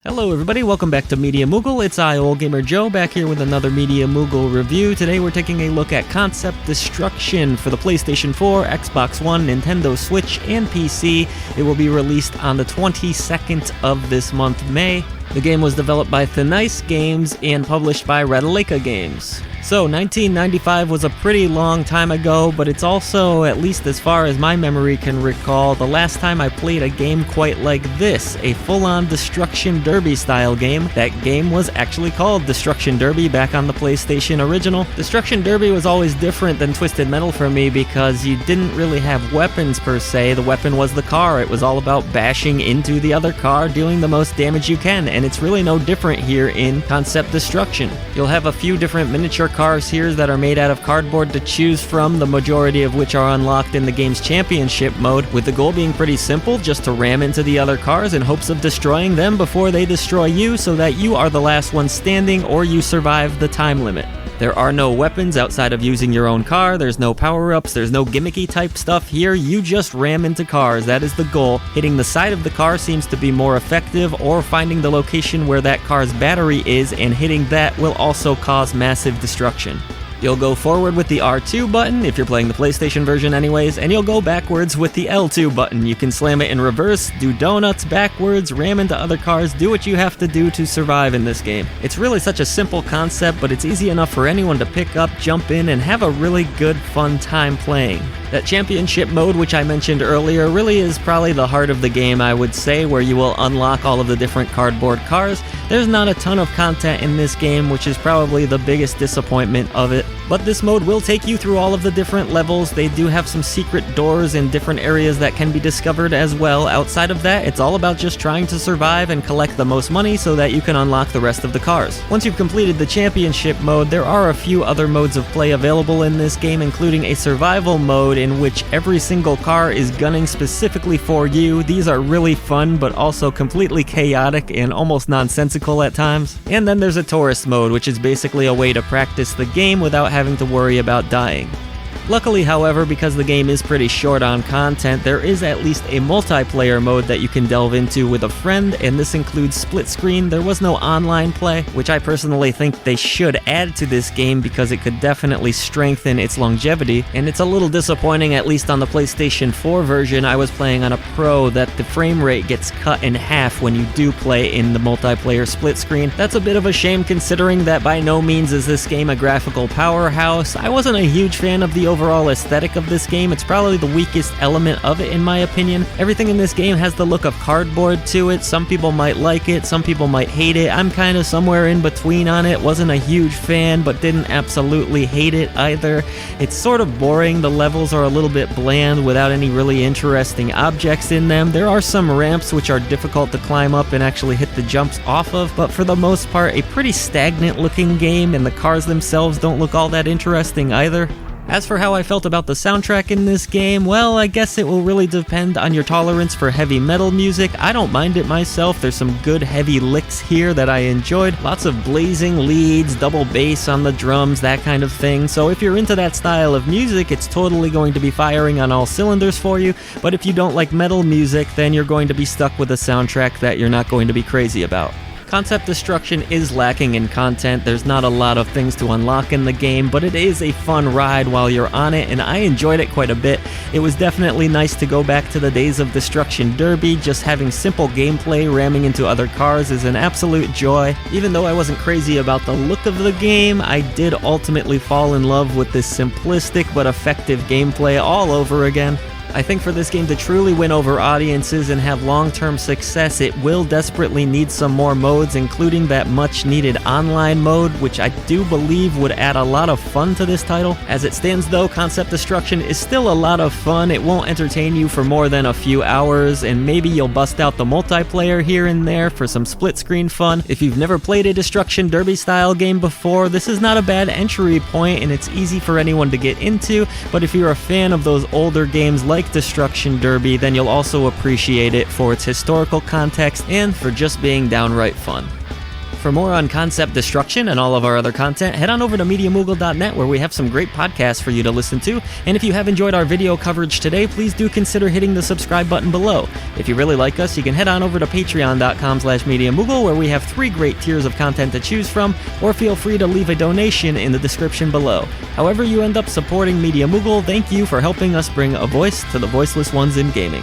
Hello everybody, welcome back to Media Moogle. It's I, Ole Gamer Joe, back here with another Media Moogle review. Today we're taking a look at Concept Destruction for the PlayStation 4, Xbox One, Nintendo Switch, and PC. It will be released on the 22nd of this month, May. The game was developed by Thenice Games and published by Radaleka Games. So, 1995 was a pretty long time ago, but it's also, at least as far as my memory can recall, the last time I played a game quite like this, a full-on Destruction Derby style game. That game was actually called Destruction Derby back on the PlayStation original. Destruction Derby was always different than Twisted Metal for me because you didn't really have weapons per se. The weapon was the car. It was all about bashing into the other car, doing the most damage you can, and it's really no different here in Concept Destruction. You'll have a few different miniature cars here that are made out of cardboard to choose from, the majority of which are unlocked in the game's championship mode, with the goal being pretty simple, just to ram into the other cars in hopes of destroying them before they destroy you so that you are the last one standing or you survive the time limit. There are no weapons outside of using your own car, there's no power-ups, there's no gimmicky type stuff here, you just ram into cars, that is the goal. Hitting the side of the car seems to be more effective, or finding the location where that car's battery is and hitting that will also cause massive destruction. You'll go forward with the R2 button, if you're playing the PlayStation version anyways, and you'll go backwards with the L2 button. You can slam it in reverse, do donuts backwards, ram into other cars, do what you have to do to survive in this game. It's really such a simple concept, but it's easy enough for anyone to pick up, jump in, and have a really good, fun time playing. That championship mode, which I mentioned earlier, really is probably the heart of the game, I would say, where you will unlock all of the different cardboard cars. There's not a ton of content in this game, which is probably the biggest disappointment of it. But this mode will take you through all of the different levels. They do have some secret doors in different areas that can be discovered as well. Outside of that, it's all about just trying to survive and collect the most money so that you can unlock the rest of the cars. Once you've completed the championship mode, there are a few other modes of play available in this game, including a survival mode in which every single car is gunning specifically for you. These are really fun, but also completely chaotic and almost nonsensical at times. And then there's a tourist mode, which is basically a way to practice the game without having to worry about dying. Luckily, however, because the game is pretty short on content, there is at least a multiplayer mode that you can delve into with a friend, and this includes split screen. There was no online play, which I personally think they should add to this game because it could definitely strengthen its longevity, and it's a little disappointing, at least on the PlayStation 4 version I was playing on a Pro, that the frame rate gets cut in half when you do play in the multiplayer split screen. That's a bit of a shame considering that by no means is this game a graphical powerhouse. I wasn't a huge fan of the overall aesthetic of this game. It's probably the weakest element of it in my opinion. Everything in this game has the look of cardboard to it. Some people might like it, some people might hate it. I'm kind of somewhere in between on it. Wasn't a huge fan, but didn't absolutely hate it either. It's sort of boring. The levels are a little bit bland without any really interesting objects in them. There are some ramps which are difficult to climb up and actually hit the jumps off of, but for the most part a pretty stagnant looking game, and the cars themselves don't look all that interesting either. As for how I felt about the soundtrack in this game, well, I guess it will really depend on your tolerance for heavy metal music. I don't mind it myself. There's some good heavy licks here that I enjoyed. Lots of blazing leads, double bass on the drums, that kind of thing. So if you're into that style of music, it's totally going to be firing on all cylinders for you. But if you don't like metal music, then you're going to be stuck with a soundtrack that you're not going to be crazy about. Concept Destruction is lacking in content. There's not a lot of things to unlock in the game, but it is a fun ride while you're on it, and I enjoyed it quite a bit. It was definitely nice to go back to the days of Destruction Derby. Just having simple gameplay, ramming into other cars is an absolute joy. Even though I wasn't crazy about the look of the game, I did ultimately fall in love with this simplistic but effective gameplay all over again. I think for this game to truly win over audiences and have long-term success, it will desperately need some more modes, including that much-needed online mode, which I do believe would add a lot of fun to this title. As it stands though, Concept Destruction is still a lot of fun. It won't entertain you for more than a few hours, and maybe you'll bust out the multiplayer here and there for some split-screen fun. If you've never played a Destruction Derby-style game before, this is not a bad entry point, and it's easy for anyone to get into, but if you're a fan of those older games like Destruction Derby, then you'll also appreciate it for its historical context and for just being downright fun. For more on Concept Destruction and all of our other content, head on over to MediaMoogle.net where we have some great podcasts for you to listen to. And if you have enjoyed our video coverage today, please do consider hitting the subscribe button below. If you really like us, you can head on over to patreon.com/MediaMoogle where we have 3 great tiers of content to choose from, or feel free to leave a donation in the description below. However you end up supporting Media Moogle, thank you for helping us bring a voice to the voiceless ones in gaming.